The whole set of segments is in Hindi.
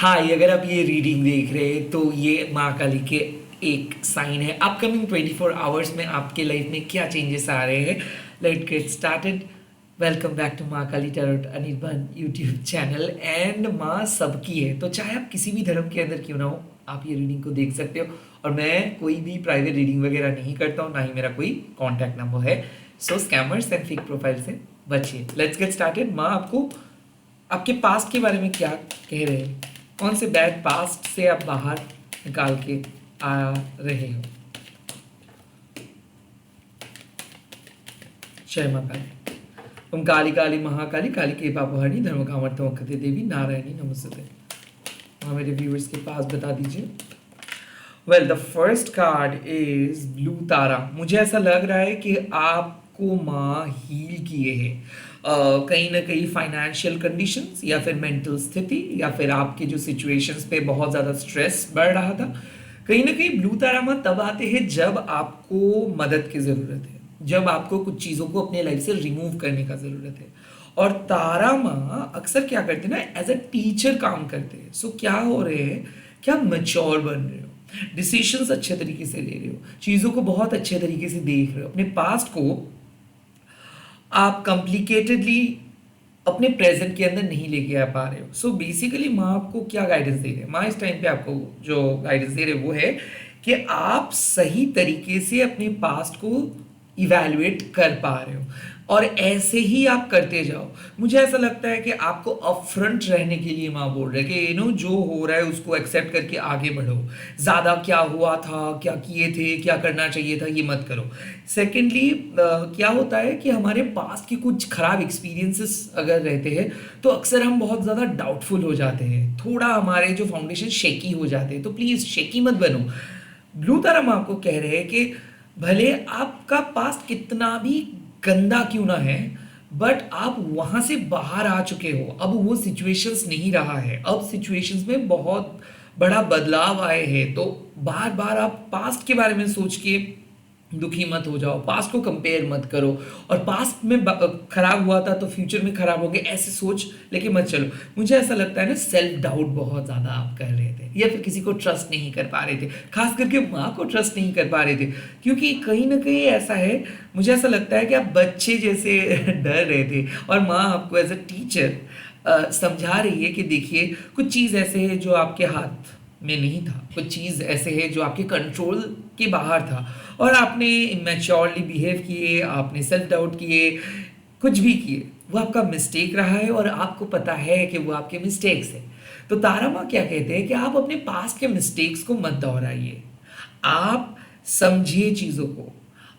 हाय, अगर आप ये रीडिंग देख रहे हैं तो ये माँ काली के एक साइन है। अपकमिंग 24 आवर्स में आपके लाइफ में क्या चेंजेस आ रहे हैं। Let's get started. Welcome back to Maa Kali tarot Anirban YouTube channel. And माँ सबकी है, तो चाहे आप किसी भी धर्म के अंदर क्यों ना हो, आप ये रीडिंग को देख सकते हो। और मैं कोई भी प्राइवेट रीडिंग वगैरह नहीं करता हूँ, ना ही मेरा कोई कॉन्टैक्ट नंबर है। सो स्कैमर्स एंड फेक प्रोफाइल से बचिए। Let's get started. माँ आपको आपके पास्ट के बारे में क्या कह रहे हैं, कौन से बैड पास्ट से आप बाहर निकाल के आ रहे हो। जय माता काली। ओम काली काली महाकाली काली के पापहारी धर्म कामर्थमखते देवी नारायणी नमस्ते। वहाँ मेरे व्यूअर्स के पास बता दीजिए। Well, the first card is blue Tara. मुझे ऐसा लग रहा है कि आपको माँ हील किए हैं। कहीं ना कहीं फाइनेंशियल कंडीशंस या फिर मेंटल स्थिति या फिर आपके जो सिचुएशंस पे बहुत ज़्यादा स्ट्रेस बढ़ रहा था। कहीं ना कहीं ब्लू तारा माँ तब आते हैं जब आपको मदद की ज़रूरत है, जब आपको कुछ चीज़ों को अपने लाइफ से रिमूव करने का ज़रूरत है। और तारा माँ अक्सर क्या करते हैं ना, एज अ टीचर काम करते हैं। सो क्या हो रहे हैं कि आप मैच्योर बन रहे हो, डिसीशंस अच्छे तरीके से ले रहे हो, चीज़ों को बहुत अच्छे तरीके से देख रहे हो। अपने पास्ट को आप कॉम्प्लिकेटेडली अपने प्रेजेंट के अंदर नहीं लेके आ पा रहे हो। सो बेसिकली माँ आपको क्या गाइडेंस दे रहे हैं, माँ इस टाइम पे आपको जो गाइडेंस दे रहे हैं वो है कि आप सही तरीके से अपने पास्ट को इवैल्यूएट कर पा रहे हो और ऐसे ही आप करते जाओ। मुझे ऐसा लगता है कि आपको अपफ्रंट रहने के लिए माँ बोल रहे हैं कि जो हो रहा है उसको एक्सेप्ट करके आगे बढ़ो। ज़्यादा क्या हुआ था, क्या किए थे, क्या करना चाहिए था, ये मत करो। सेकेंडली क्या होता है कि हमारे पास के कुछ खराब एक्सपीरियंसेस अगर रहते हैं तो अक्सर हम बहुत ज़्यादा डाउटफुल हो जाते हैं, थोड़ा हमारे जो फाउंडेशन शेकी हो जाते हैं। तो प्लीज़ शेकी मत बनो। ब्लू तारा हम आपको कह रहे हैं कि भले आपका पास्ट कितना भी गंदा क्यों ना है, बट आप वहां से बाहर आ चुके हो। अब वो सिचुएशंस नहीं रहा है, अब सिचुएशंस में बहुत बड़ा बदलाव आए हैं। तो बार बार आप पास्ट के बारे में सोच के दुखी मत हो जाओ, पास्ट को कंपेयर मत करो। और पास्ट में खराब हुआ था तो फ्यूचर में खराब होंगे ऐसे सोच लेके मत चलो। मुझे ऐसा लगता है ना, सेल्फ डाउट बहुत ज़्यादा आप कर रहे थे या फिर किसी को ट्रस्ट नहीं कर पा रहे थे, खास करके माँ को ट्रस्ट नहीं कर पा रहे थे। क्योंकि कहीं ना कहीं ऐसा है, मुझे ऐसा लगता है कि आप बच्चे जैसे डर रहे थे और माँ आपको एज अ टीचर समझा रही है कि देखिए कुछ चीज़ ऐसे है जो आपके हाथ में नहीं था, कुछ चीज़ ऐसे है जो आपके कंट्रोल के बाहर था और आपने इमेच्योरली बिहेव किए, आपने सेल्फ डाउट किए, कुछ भी किए, वो आपका मिस्टेक रहा है और आपको पता है कि वो आपके मिस्टेक्स है। तो तारा माँ क्या कहते हैं कि आप अपने पास्ट के मिस्टेक्स को मत दोहराइए, आप समझिए चीज़ों को,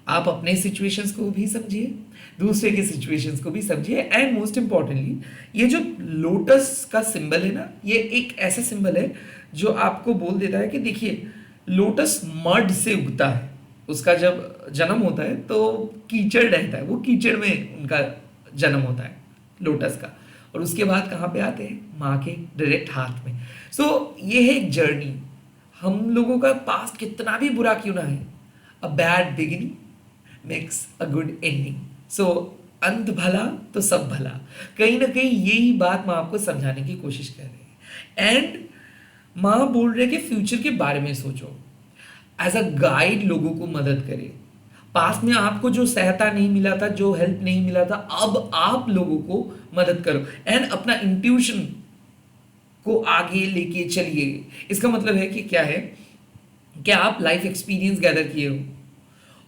आप अपने सिचुएशंस को भी समझिए, दूसरे के सिचुएशंस को भी समझिए। एंड मोस्ट इम्पॉर्टेंटली ये जो लोटस का सिंबल है ना, ये एक ऐसा सिंबल है जो आपको बोल देता है कि देखिए लोटस मड से उगता है, उसका जब जन्म होता है तो कीचड़ रहता है, वो कीचड़ में उनका जन्म होता है लोटस का। और उसके बाद कहाँ पे आते हैं, माँ के डायरेक्ट हाथ में। सो ये है एक जर्नी। हम लोगों का पास्ट कितना भी बुरा क्यों ना है, a bad beginning makes a good ending. So अंत भला तो सब भला। कहीं ना कहीं यही बात माँ आपको समझाने की कोशिश कर रही है। एंड माँ बोल रहे कि फ्यूचर के बारे में सोचो, एज अ गाइड लोगों को मदद करे। पास्ट में आपको जो सहायता नहीं मिला था, जो हेल्प नहीं मिला था, अब आप लोगों को मदद करो एंड अपना इंट्यूशन को आगे लेके चलिए। इसका मतलब है कि क्या है कि आप लाइफ एक्सपीरियंस गैदर किए हो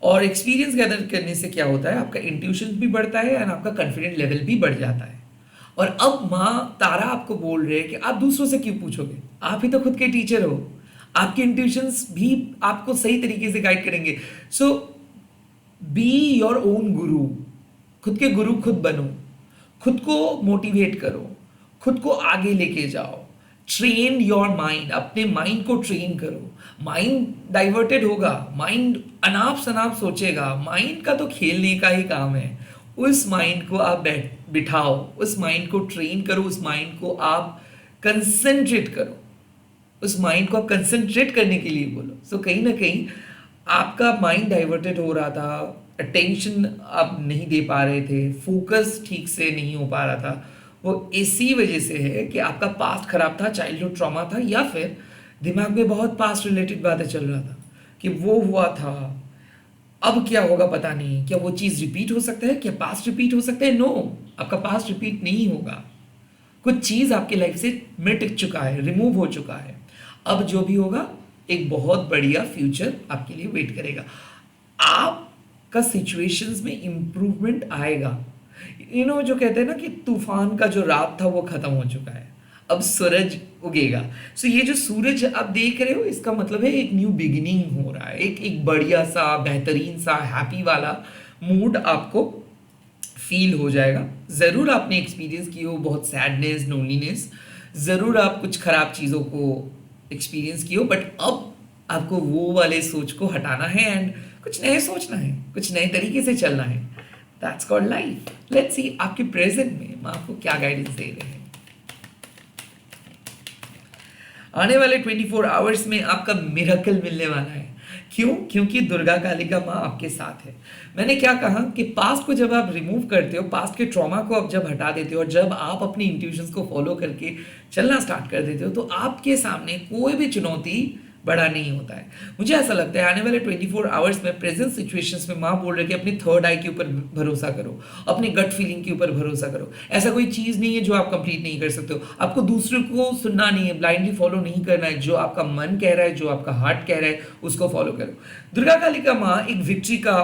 और एक्सपीरियंस गैदर करने से क्या होता है, आपका इंट्यूशन भी बढ़ता है एंड आपका कॉन्फिडेंट लेवल भी बढ़ जाता है। और अब माँ तारा आपको बोल रहे हैं कि आप दूसरों से क्यों पूछोगे, आप ही तो खुद के टीचर हो, आपके इंट्यूशंस भी आपको सही तरीके से गाइड करेंगे। सो बी योर ओन गुरु, खुद के गुरु खुद बनो, खुद को मोटिवेट करो, खुद को आगे लेके जाओ। ट्रेन योर माइंड, अपने माइंड को ट्रेन करो। माइंड डाइवर्टेड होगा, माइंड अनाप शनाप सोचेगा, माइंड का तो खेलने का ही काम है। उस माइंड को आप बिठाओ, उस माइंड को ट्रेन करो, उस माइंड को आप कंसंट्रेट करो, उस माइंड को आप कंसंट्रेट करने के लिए बोलो। सो कहीं ना कहीं आपका माइंड डाइवर्टेड हो रहा था, अटेंशन आप नहीं दे पा रहे थे, फोकस ठीक से नहीं हो पा रहा था, वो इसी वजह से है कि आपका पास्ट खराब था, चाइल्डहुड ट्रॉमा था, या फिर दिमाग में बहुत पास्ट रिलेटेड बातें चल रहा था कि वो हुआ था, अब क्या होगा पता नहीं, क्या वो चीज़ रिपीट हो सकता है, क्या पास्ट रिपीट हो सकता है? नो, आपका पास्ट रिपीट नहीं होगा। कुछ चीज़ आपके लाइफ से मिट चुका है, रिमूव हो चुका है। अब जो भी होगा एक बहुत बढ़िया फ्यूचर आपके लिए वेट करेगा। आपका सिचुएशंस में इम्प्रूवमेंट आएगा। जो कहते हैं ना कि तूफान का जो रात था वो खत्म हो चुका है, अब सूरज उगेगा। सो ये जो सूरज आप देख रहे हो, इसका मतलब है एक न्यू बिगिनिंग हो रहा है, एक बढ़िया सा, बेहतरीन सा, हैप्पी वाला मूड आपको फील हो जाएगा। ज़रूर आपने एक्सपीरियंस की हो बहुत सैडनेस, लोनलीनेस, ज़रूर आप कुछ ख़राब चीज़ों को एक्सपीरियंस की हो, बट अब आपको वो वाले सोच को हटाना है एंड कुछ नए सोचना है, कुछ नए तरीके से चलना है। That's called life. Let's see आपके प्रेजेंट में मैं आपको क्या गाइडेंस दे रहे हैं। आने वाले 24 आवर्स में आपका मिरेकल मिलने वाला है। क्यों? क्योंकि दुर्गा काली का माँ आपके साथ है। मैंने क्या कहा कि पास्ट को जब आप रिमूव करते हो, पास्ट के ट्रॉमा को आप जब हटा देते हो और जब आप अपनी इंट्यूशंस को फॉलो करके चलना स्टार्ट कर देते हो, तो आपके सामने कोई भी चुनौती बड़ा नहीं होता है। मुझे ऐसा लगता है आने वाले 24 आवर्स में प्रेजेंट सिचुएशंस में माँ बोल रही है कि अपनी थर्ड आई के ऊपर भरोसा करो, अपनी गट फीलिंग के ऊपर भरोसा करो। ऐसा कोई चीज़ नहीं है जो आप कंप्लीट नहीं कर सकते हो। आपको दूसरों को सुनना नहीं है, ब्लाइंडली फॉलो नहीं करना है। जो आपका मन कह रहा है, जो आपका हार्ट कह रहा है, उसको फॉलो करो। दुर्गा काली का माँ एक विक्ट्री का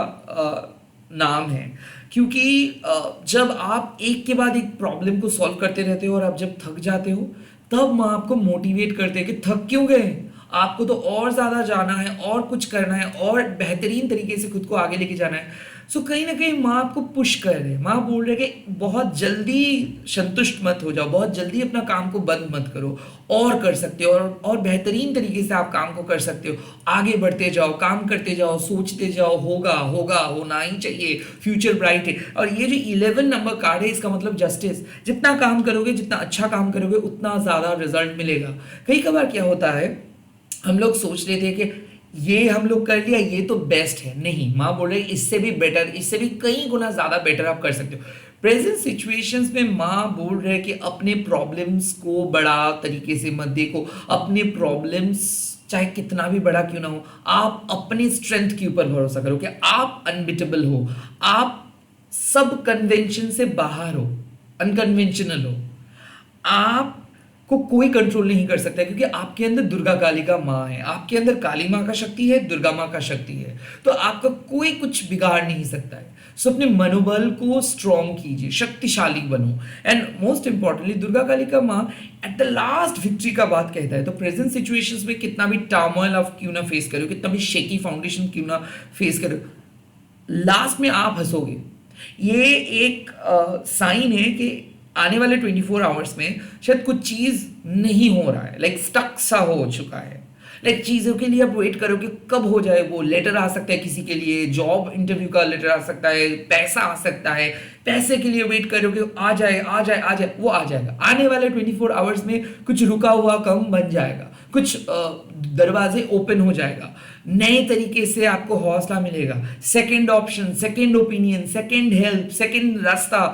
नाम है, क्योंकि जब आप एक के बाद एक प्रॉब्लम को सॉल्व करते रहते हो और आप जब थक जाते हो, तब माँ आपको मोटिवेट करते हैं कि थक क्यों गए, आपको तो और ज़्यादा जाना है, और कुछ करना है, और बेहतरीन तरीके से खुद को आगे लेके जाना है। सो कहीं ना कहीं माँ आपको पुश कर रहे हैं, माँ बोल रहे हैं कि बहुत जल्दी संतुष्ट मत हो जाओ, बहुत जल्दी अपना काम को बंद मत करो, और कर सकते हो, और बेहतरीन तरीके से आप काम को कर सकते हो। आगे बढ़ते जाओ, काम करते जाओ, सोचते जाओ, होगा होगा, होना ही चाहिए, फ्यूचर ब्राइट है। और ये जो 11 नंबर कार्ड है, इसका मतलब जस्टिस। जितना काम करोगे, जितना अच्छा काम करोगे, उतना ज़्यादा रिजल्ट मिलेगा। कई कबार क्या होता है, हम लोग सोच रहे थे कि ये हम लोग कर लिया, ये तो बेस्ट है। नहीं, माँ बोल रही इससे भी बेटर, इससे भी कई गुना ज़्यादा बेटर आप कर सकते हो। प्रेजेंट सिचुएशंस में माँ बोल रहे हैं कि अपने प्रॉब्लम्स को बड़ा तरीके से मत देखो। अपने प्रॉब्लम्स चाहे कितना भी बड़ा क्यों ना हो, आप अपने स्ट्रेंथ के ऊपर भरोसा करो कि आप अनबिटेबल हो, आप सब कन्वेंशन से बाहर हो, अनकन्वेंशनल हो। आप को कोई कंट्रोल नहीं कर सकता, क्योंकि आपके अंदर दुर्गा काली का माँ है, आपके अंदर काली माँ का शक्ति है, दुर्गा माँ का शक्ति है, तो आपका कोई कुछ बिगाड़ नहीं सकता है। सो अपने मनोबल को स्ट्रॉन्ग कीजिए, शक्तिशाली बनो। And most importantly Durga Kali का माँ एट द लास्ट विक्ट्री का बात कहता है। तो प्रेजेंट सिचुएशंस में कितना भी टर्मोइल आप क्यों ना फेस करो, कितना भी शेकी फाउंडेशन क्यों ना फेस करो, लास्ट में आप हंसोगे। ये एक साइन है कि आने वाले 24 आवर्स में शायद कुछ चीज़ नहीं हो रहा है, लाइक स्टक सा हो चुका है। लाइक चीज़ों के लिए आप वेट करो कि कब हो जाए। वो लेटर आ सकता है किसी के लिए, जॉब इंटरव्यू का लेटर आ सकता है, पैसा आ सकता है, पैसे के लिए वेट करो कि आ जाए आ जाए आ जाए, वो आ जाएगा। आने वाले 24 आवर्स में कुछ रुका हुआ काम बन जाएगा, कुछ दरवाजे ओपन हो जाएगा, नए तरीके से आपको हौसला मिलेगा, second option, second opinion, second help, second रास्ता।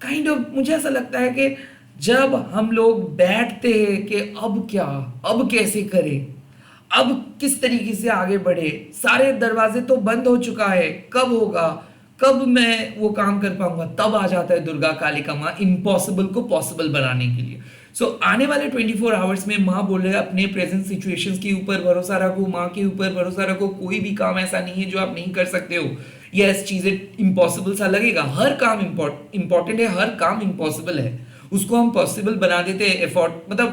काइंड ऑफ मुझे ऐसा लगता है कि जब हम लोग बैठते हैं कि अब क्या, अब कैसे करें, अब किस तरीके से आगे बढ़े, सारे दरवाजे तो बंद हो चुका है, कब होगा, कब मैं वो काम कर पाऊंगा, तब आ जाता है दुर्गा काली का माँ इम्पॉसिबल को पॉसिबल बनाने के लिए। सो आने वाले 24 आवर्स में माँ बोल रहे हैं अपने प्रेजेंट सिचुएशंस के ऊपर भरोसा रखो, माँ के ऊपर भरोसा रखो। कोई भी काम ऐसा नहीं है जो आप नहीं कर सकते हो। यस, चीज़ें इम्पॉसिबल सा लगेगा, हर काम इम्पॉर्टेंट है, हर काम इम्पॉसिबल है, उसको हम पॉसिबल बना देते हैं।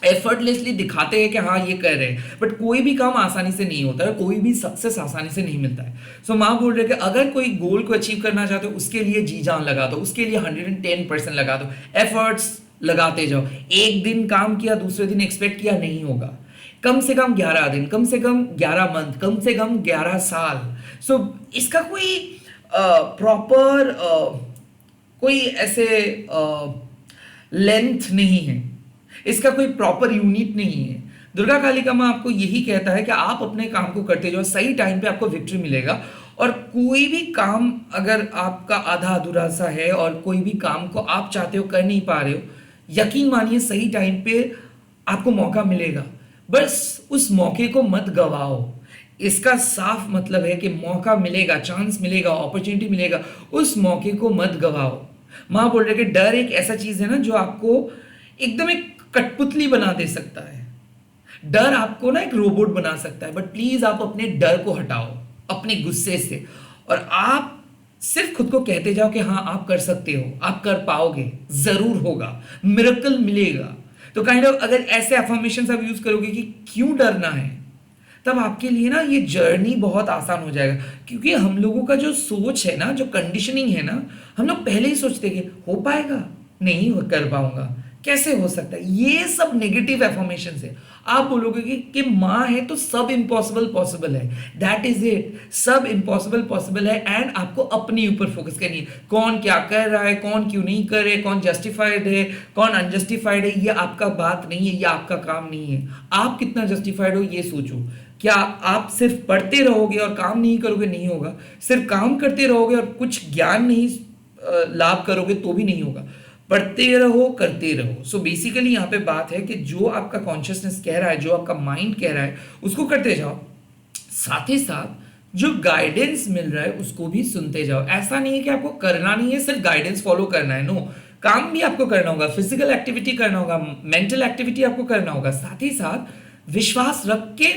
एफर्टलेसली दिखाते हैं कि हाँ ये कर रहे हैं, बट कोई भी काम आसानी से नहीं होता है, कोई भी सक्सेस आसानी से नहीं मिलता है। सो माँ बोल रहे हैं कि अगर कोई गोल को अचीव करना चाहते हो, उसके लिए जी जान लगा दो, उसके लिए 110% लगा दो, एफर्ट्स लगाते जाओ। एक दिन काम किया, दूसरे दिन एक्सपेक्ट किया, नहीं होगा। कम से कम 11 दिन, कम से कम 11 मंथ, कम से कम 11 साल। सो इसका कोई प्रॉपर कोई ऐसे लेंथ नहीं है, इसका कोई प्रॉपर यूनिट नहीं है। दुर्गा काली का माँ आपको यही कहता है कि आप अपने काम को करते जाओ, सही टाइम पे आपको विक्ट्री मिलेगा। और कोई भी काम अगर आपका आधा अधूरा सा है और कोई भी काम को आप चाहते हो कर नहीं पा रहे हो, यकीन मानिए सही टाइम पे आपको मौका मिलेगा। बस उस मौके को मत गवाओ। इसका साफ मतलब है कि मौका मिलेगा, चांस मिलेगा, अपॉर्चुनिटी मिलेगा, उस मौके को मत गवाओ। माँ बोल रहे कि डर एक ऐसा चीज है ना जो आपको एकदम एक कठपुतली बना दे सकता है। डर आपको ना एक रोबोट बना सकता है, बट प्लीज आप अपने डर को हटाओ अपने गुस्से से, और आप सिर्फ खुद को कहते जाओ कि हाँ आप कर सकते हो, आप कर पाओगे, जरूर होगा, मिरेकल मिलेगा। तो काइंड ऑफ अगर ऐसे अफर्मेशन आप यूज करोगे कि क्यों डरना है, तब आपके लिए ना ये जर्नी बहुत आसान हो जाएगा। क्योंकि हम लोगों का जो सोच है ना, जो कंडीशनिंग है ना, हम लोग पहले ही सोचते कि हो पाएगा, नहीं कर पाऊंगा, कैसे हो सकता है, ये सब नेगेटिव एफर्मेशन है। आप बोलोगे कि माँ है तो सब इम्पॉसिबल पॉसिबल है, दैट इज इट, सब इम्पॉसिबल पॉसिबल है। एंड आपको अपने ऊपर फोकस करनी है, कौन क्या कर रहा है, कौन क्यों नहीं कर रहे, कौन जस्टिफाइड है, कौन अनजस्टिफाइड है, ये आपका बात नहीं है, ये आपका काम नहीं है। आप कितना जस्टिफाइड हो ये सोचो। क्या आप सिर्फ पढ़ते रहोगे और काम नहीं करोगे? नहीं होगा। सिर्फ काम करते रहोगे और कुछ ज्ञान नहीं लाभ करोगे तो भी नहीं होगा। पढ़ते रहो, करते रहो। सो बेसिकली यहाँ पे बात है कि जो आपका कॉन्शियसनेस कह रहा है, जो आपका माइंड कह रहा है, उसको करते जाओ। साथ ही साथ जो गाइडेंस मिल रहा है उसको भी सुनते जाओ। ऐसा नहीं है कि आपको करना नहीं है, सिर्फ गाइडेंस फॉलो करना है। नो, काम भी आपको करना होगा, फिजिकल एक्टिविटी करना होगा, मेंटल एक्टिविटी आपको करना होगा, साथ ही साथ विश्वास रख के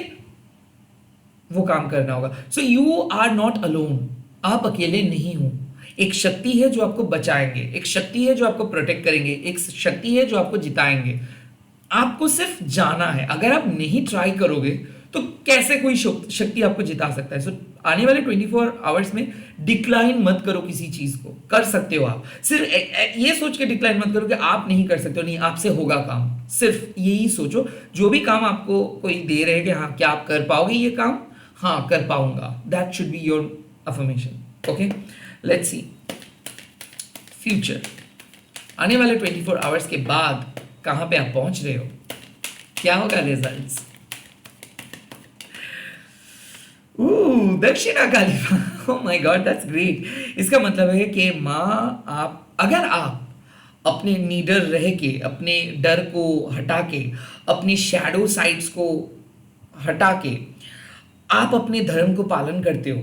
वो काम करना होगा। So you are not alone, आप अकेले नहीं हो। एक शक्ति है जो आपको बचाएंगे, एक शक्ति है जो आपको प्रोटेक्ट करेंगे, एक शक्ति है जो आपको जिताएंगे। आपको सिर्फ जाना है। अगर आप नहीं ट्राई करोगे तो कैसे कोई शक्ति आपको जिता सकता है? सो आने वाले 24 आवर्स में डिक्लाइन मत करो किसी चीज को। कर सकते हो आप, सिर्फ ये सोच के डिक्लाइन मत करो कि आप नहीं कर सकते हो, नहीं आपसे होगा काम। सिर्फ यही सोचो, जो भी काम आपको कोई दे रहे हैं कि हाँ क्या आप कर पाओगे ये काम, हाँ कर पाऊंगा, that should be your affirmation. Okay, let's see future. आने वाले 24 आवर्स के बाद कहां पे आप पहुंच रहे हो, क्या होगा रिजल्ट्स? दक्षिणा काली माँ, oh my God that's great. इसका मतलब है कि माँ अगर आप अपने नीडर रह के, अपने डर को हटा के, अपनी शैडो साइड्स को हटा के आप अपने धर्म को पालन करते हो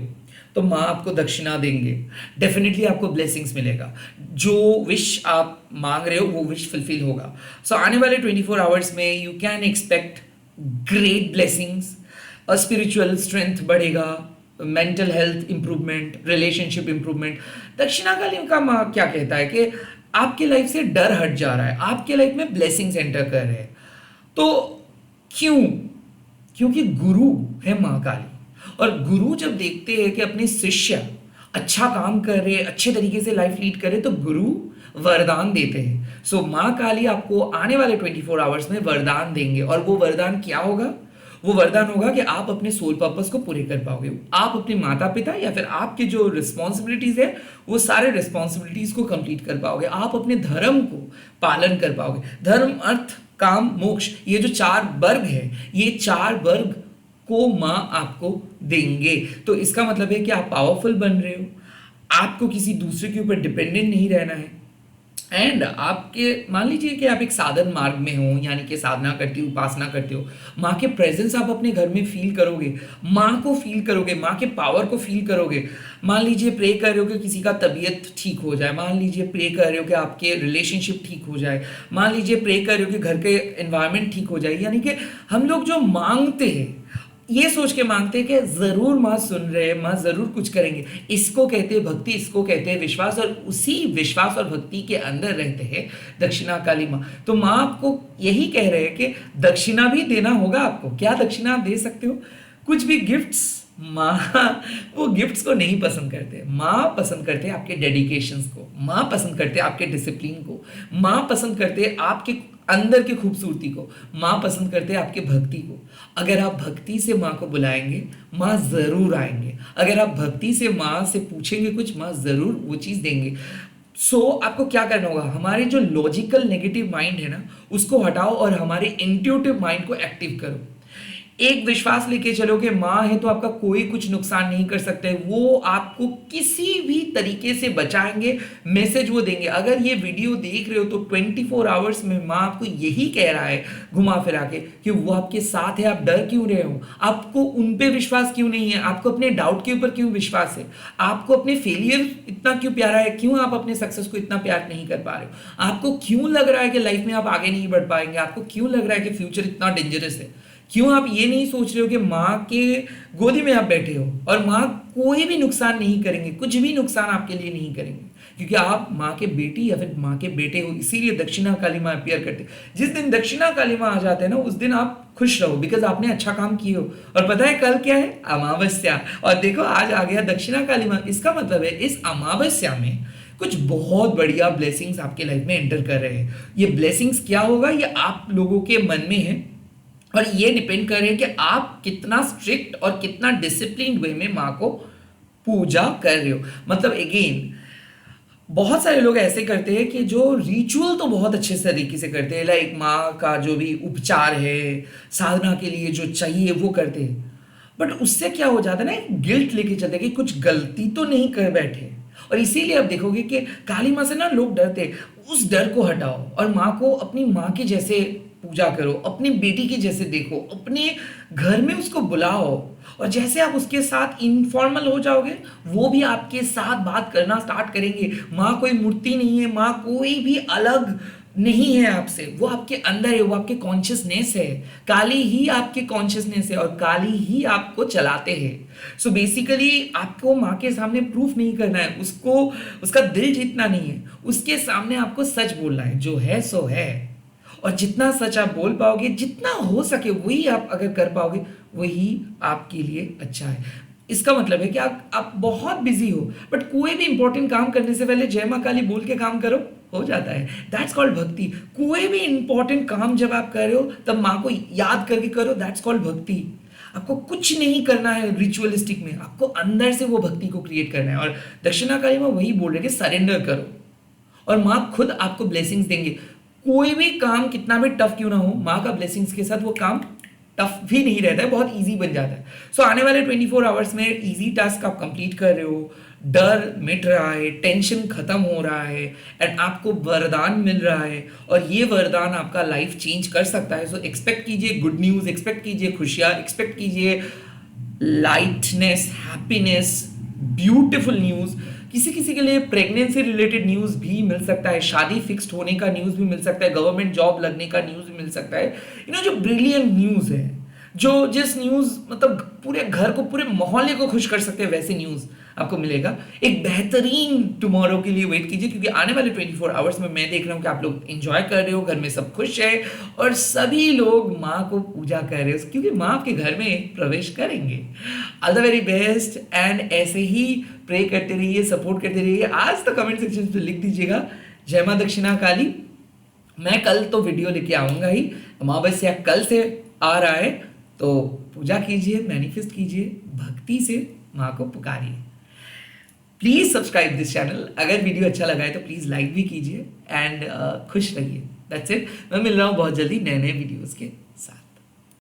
तो माँ आपको दक्षिणा देंगे। डेफिनेटली आपको ब्लेसिंग्स मिलेगा। जो विश आप मांग रहे हो वो विश फुलफिल होगा। सो आने वाले 24 आवर्स में you can expect great blessings, spiritual strength बढ़ेगा, mental health improvement, relationship improvement. Dakshinakali का माँ क्या कहता है कि आपके लाइफ से डर हट जा रहा है, आपके लाइफ में ब्लेसिंग्स एंटर कर रहे हैं। तो क्यों? क्योंकि गुरु है माँ काली, और गुरु जब देखते हैं कि अपने शिष्य अच्छा काम कर रहे, अच्छे तरीके से लाइफ लीड करे, तो गुरु वरदान देते हैं। सो माँ काली आपको आने वाले 24 आवर्स में वरदान देंगे, और वो वरदान क्या होगा? वो वरदान होगा कि आप अपने सोल पर्पस को पूरे कर पाओगे। आप अपने माता पिता या फिर आपके जो रिस्पॉन्सिबिलिटीज है वो सारे रिस्पॉन्सिबिलिटीज को कंप्लीट कर पाओगे। आप अपने धर्म को पालन कर पाओगे। धर्म, अर्थ, काम, मोक्ष, ये जो 4 वर्ग है, ये 4 वर्ग को माँ आपको देंगे। तो इसका मतलब है कि आप पावरफुल बन रहे हो, आपको किसी दूसरे के ऊपर डिपेंडेंट नहीं रहना है। एंड आपके मान लीजिए कि आप एक साधन मार्ग में हो, यानी कि साधना करते हो, उपासना करते हो, माँ के प्रेजेंस आप अपने घर में फील करोगे, माँ को फील करोगे, माँ के पावर को फील करोगे। मान लीजिए प्रे कर रहे हो कि किसी का तबीयत ठीक हो जाए, मान लीजिए प्रे कर रहे हो कि आपके रिलेशनशिप ठीक हो जाए, मान लीजिए प्रे कर रहे हो कि घर के एनवायरनमेंट ठीक हो जाए। यानी कि हम लोग जो मांगते हैं ये सोच के मांगते हैं कि जरूर माँ सुन रहे हैं, माँ जरूर कुछ करेंगे। इसको कहते हैं भक्ति, इसको कहते हैं विश्वास, और उसी विश्वास और भक्ति के अंदर रहते हैं दक्षिणा काली माँ। तो माँ आपको यही कह रहे हैं कि दक्षिणा भी देना होगा आपको। क्या दक्षिणा आप दे सकते हो? कुछ भी गिफ्ट्स। माँ वो गिफ्ट्स को नहीं पसंद करते। माँ पसंद करते हैं आपके डेडिकेशंस को, माँ पसंद करते हैं आपके डिसिप्लिन को, माँ पसंद करते हैं आपके अंदर की खूबसूरती को, माँ पसंद करते हैं आपके भक्ति को। अगर आप भक्ति से माँ को बुलाएंगे, माँ जरूर आएंगे। अगर आप भक्ति से माँ से पूछेंगे कुछ, माँ जरूर वो चीज देंगे। सो आपको क्या करना होगा? हमारे जो लॉजिकल नेगेटिव माइंड है ना, उसको हटाओ और हमारे इंट्यूटिव माइंड को एक्टिव करो। एक विश्वास लेके चलो कि माँ है तो आपका कोई कुछ नुकसान नहीं कर सकते, वो आपको किसी भी तरीके से बचाएंगे, मैसेज वो देंगे। अगर ये वीडियो देख रहे हो तो 24 आवर्स में माँ आपको यही कह रहा है घुमा फिरा के कि वो आपके साथ है, आप डर क्यों रहे हो, आपको उन पे विश्वास क्यों नहीं है, आपको अपने डाउट के ऊपर क्यों विश्वास है, आपको अपने फेलियर इतना क्यों प्यारा है, क्यों आप अपने सक्सेस को इतना प्यार नहीं कर पा रहे हो, आपको क्यों लग रहा है कि लाइफ में आप आगे नहीं बढ़ पाएंगे, आपको क्यों लग रहा है कि फ्यूचर इतना डेंजरस है, क्यों आप ये नहीं सोच रहे हो कि माँ के गोदी में आप बैठे हो और माँ कोई भी नुकसान नहीं करेंगे, कुछ भी नुकसान आपके लिए नहीं करेंगे, क्योंकि आप माँ के बेटी या फिर माँ के बेटे हो। इसीलिए दक्षिणा काली माँ अपियर करते हैं। जिस दिन दक्षिणा काली माँ आ जाते हैं ना, उस दिन आप खुश रहो, बिकॉज आपने अच्छा काम किए हो। और पता है कल क्या है? अमावस्या। और देखो आज आ गया दक्षिणा काली माँ। इसका मतलब है इस अमावस्या में कुछ बहुत बढ़िया ब्लेसिंग्स आपके लाइफ में एंटर कर रहे हैं। ये ब्लेसिंग्स क्या होगा ये आप लोगों के मन में है और ये डिपेंड कर रहे हैं कि आप कितना स्ट्रिक्ट और कितना डिसिप्लिन वे में माँ को पूजा कर रहे हो। मतलब अगेन बहुत सारे लोग ऐसे करते हैं कि जो रिचुअल तो बहुत अच्छे तरीके से करते हैं, लाइक माँ का जो भी उपचार है, साधना के लिए जो चाहिए वो करते हैं, बट उससे क्या हो जाता है ना, गिल्ट लेके चलते हैं कि कुछ गलती तो नहीं कर बैठे। और इसीलिए आप देखोगे कि काली माँ से ना लोग डरते हैं। उस डर को हटाओ और माँ को अपनी माँ के जैसे पूजा करो, अपनी बेटी के जैसे देखो, अपने घर में उसको बुलाओ और जैसे आप उसके साथ इनफॉर्मल हो जाओगे वो भी आपके साथ बात करना स्टार्ट करेंगे। माँ कोई मूर्ति नहीं है, माँ कोई भी अलग नहीं है आपसे, वो आपके अंदर है, वो आपके कॉन्शियसनेस है। काली ही आपके कॉन्शियसनेस है और काली ही आपको चलाते हैं। सो बेसिकली आपको माँ के सामने प्रूफ नहीं करना है, उसको उसका दिल जीतना नहीं है, उसके सामने आपको सच बोलना है, जो है सो है। और जितना सच आप बोल पाओगे, जितना हो सके वही आप अगर कर पाओगे, वही आपके लिए अच्छा है। इसका मतलब है कि आप बहुत बिजी हो बट कोई भी इंपॉर्टेंट काम करने से पहले जय माँ काली बोल के काम करो, हो जाता है। दैट्स कॉल्ड भक्ति। कोई भी इंपॉर्टेंट काम जब आप कर रहे हो तब माँ को याद करके करो, दैट्स कॉल्ड भक्ति। आपको कुछ नहीं करना है रिचुअलिस्टिक में, आपको अंदर से वो भक्ति को क्रिएट करना है। और दक्षिणा काली माँ वही बोल रहे कि सरेंडर करो और माँ खुद आपको ब्लेसिंग्स देंगे। कोई भी काम कितना भी टफ क्यों ना हो, माँ का ब्लेसिंग्स के साथ वो काम टफ भी नहीं रहता है, बहुत इजी बन जाता है। सो आने वाले 24 आवर्स में इजी टास्क आप कंप्लीट कर रहे हो, डर मिट रहा है, टेंशन खत्म हो रहा है एंड आपको वरदान मिल रहा है और ये वरदान आपका लाइफ चेंज कर सकता है। सो एक्सपेक्ट कीजिए गुड न्यूज़, एक्सपेक्ट कीजिए खुशियाँ, एक्सपेक्ट कीजिए लाइटनेस, हैप्पीनेस, ब्यूटिफुल न्यूज़। किसी किसी के लिए प्रेगनेंसी रिलेटेड न्यूज़ भी मिल सकता है, शादी फिक्स्ड होने का न्यूज़ भी मिल सकता है, गवर्नमेंट जॉब लगने का न्यूज़ भी मिल सकता है। जो ब्रिलियंट न्यूज़ है, जो जिस न्यूज़ मतलब पूरे घर को, पूरे मोहल्ले को खुश कर सकते हैं, वैसे न्यूज़ आपको मिलेगा। एक बेहतरीन टुमारो के लिए वेट कीजिए, क्योंकि आने वाले 24 आवर्स में मैं देख रहा हूँ कि आप लोग एंजॉय कर रहे हो, घर में सब खुश है और सभी लोग माँ को पूजा कर रहे हो, क्योंकि माँ आपके घर में प्रवेश करेंगे। All the very best and ऐसे ही प्रे करते रहिए, सपोर्ट करते रहिए। आज तो कमेंट सेक्शन में लिख दीजिएगा जय माँ दक्षिणा काली। मैं कल तो वीडियो लेके आऊँगा ही, अमावस्या कल से आ रहा है, तो पूजा कीजिए, मैनिफेस्ट कीजिए, भक्ति से माँ को पुकारिए। Please subscribe this channel. अगर वीडियो अच्छा लगा है तो प्लीज़ लाइक भी कीजिए एंड खुश रहिए। That's it. मैं मिल रहा हूँ बहुत जल्दी नए नए वीडियोज़ के